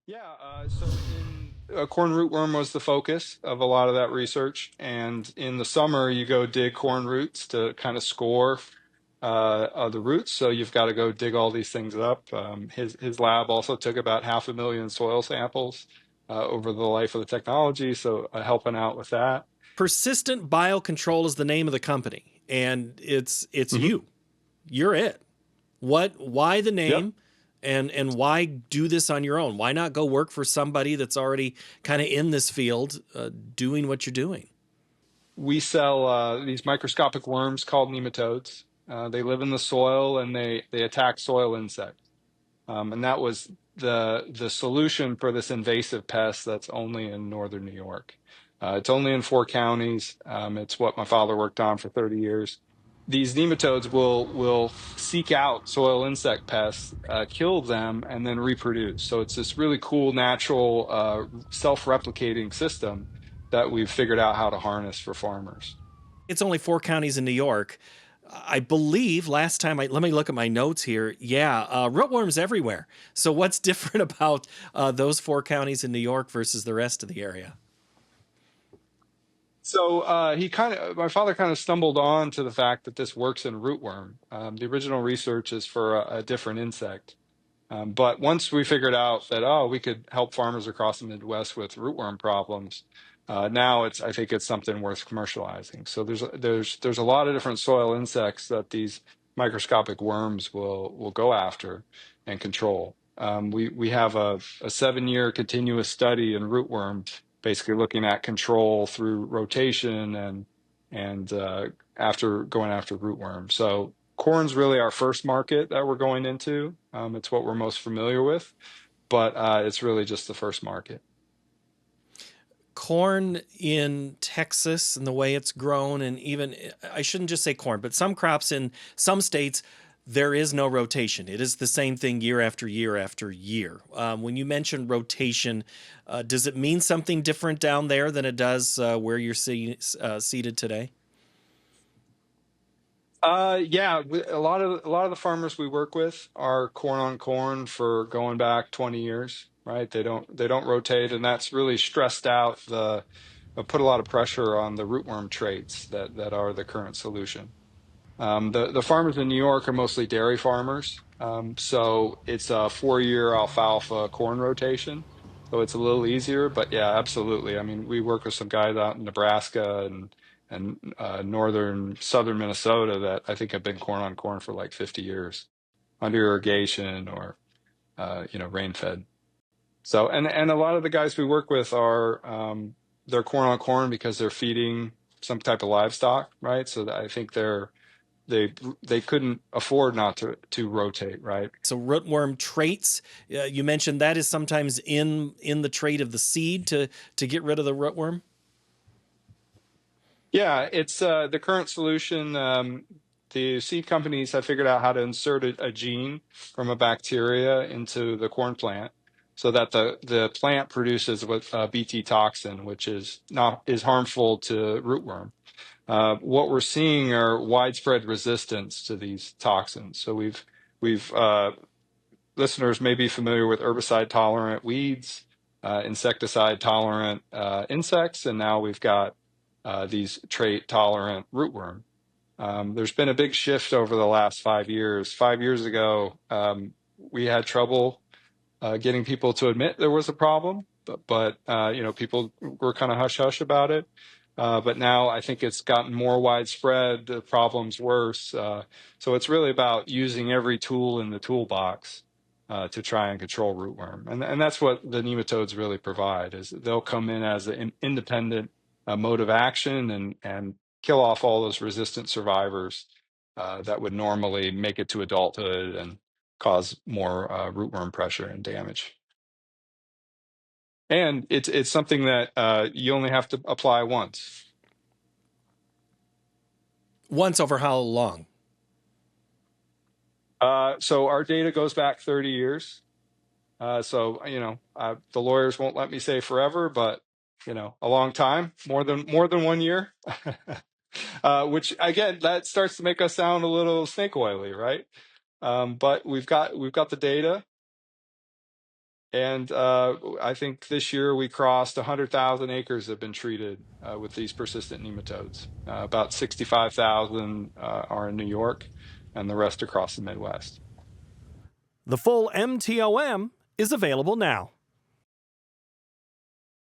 Yeah, so in corn rootworm was the focus of a lot of that research, and in the summer you go dig corn roots to kind of score the roots. So you've got to go dig all these things up. His lab also took about 500,000 soil samples over the life of the technology, so helping out with that. Persistent Biocontrol is the name of the company, and it's Hmm. you. You're it. Why the Yep. name, and why do this on your own? Why not go work for somebody that's already kind of in this field, doing what you're doing? We sell these microscopic worms called nematodes. They live in the soil and they attack soil insects. And that was the solution for this invasive pest that's only in northern New York. It's only in 4 counties. It's what my father worked on for 30 years. These nematodes will seek out soil insect pests, kill them, and then reproduce. So it's this really cool, natural, self-replicating system that we've figured out how to harness for farmers. It's only 4 counties in New York. I believe last time let me look at my notes here. Yeah, rootworms everywhere. So what's different about those 4 counties in New York versus the rest of the area? So my father kind of stumbled on to the fact that this works in rootworm. The original research is for a different insect. But once we figured out that, oh, we could help farmers across the Midwest with rootworm problems, now I think it's something worth commercializing. So there's a lot of different soil insects that these microscopic worms will go after and control. We have a 7-year continuous study in rootworm, basically looking at control through rotation and after going after rootworm. So corn's really our first market that we're going into. It's what we're most familiar with, but it's really just the first market. Corn in Texas and the way it's grown, and even, I shouldn't just say corn, but some crops in some states, there is no rotation. It is the same thing year after year after year. When you mention rotation, does it mean something different down there than it does where you're seated today? Yeah, a lot of the farmers we work with are corn on corn for going back 20 years, right? They don't rotate, and that's really stressed out put a lot of pressure on the rootworm traits that are the current solution. The farmers in New York are mostly dairy farmers, so it's a 4-year alfalfa corn rotation, so it's a little easier. But yeah, absolutely. I mean, we work with some guys out in Nebraska and northern southern Minnesota that I think have been corn on corn for like 50 years under irrigation or rain fed. So and a lot of the guys we work with are they're corn on corn because they're feeding some type of livestock, right? So I think they they couldn't afford not to rotate, right? So rootworm traits, you mentioned that is sometimes in the trait of the seed to get rid of the rootworm. Yeah, it's the current solution. The seed companies have figured out how to insert a gene from a bacteria into the corn plant so that the plant produces what Bt toxin, which is harmful to rootworm. What we're seeing are widespread resistance to these toxins. So we've listeners may be familiar with herbicide tolerant weeds, insecticide tolerant insects, and now we've got these trait tolerant rootworm. There's been a big shift over the last 5 years. 5 years ago, we had trouble getting people to admit there was a problem, but people were kind of hush hush about it. But now I think it's gotten more widespread. The problem's worse. So it's really about using every tool in the toolbox to try and control rootworm, and that's what the nematodes really provide. Is they'll come in as an independent mode of action and kill off all those resistant survivors that would normally make it to adulthood and cause more rootworm pressure and damage. And it's something that you only have to apply once. Once over how long? So our data goes back 30 years. So the lawyers won't let me say forever, but a long time, more than 1 year. Which again, that starts to make us sound a little snake oily, right? But we've got the data. And I think this year we crossed 100,000 acres have been treated with these persistent nematodes. About 65,000 are in New York, and the rest across the Midwest. The full MTOM is available now.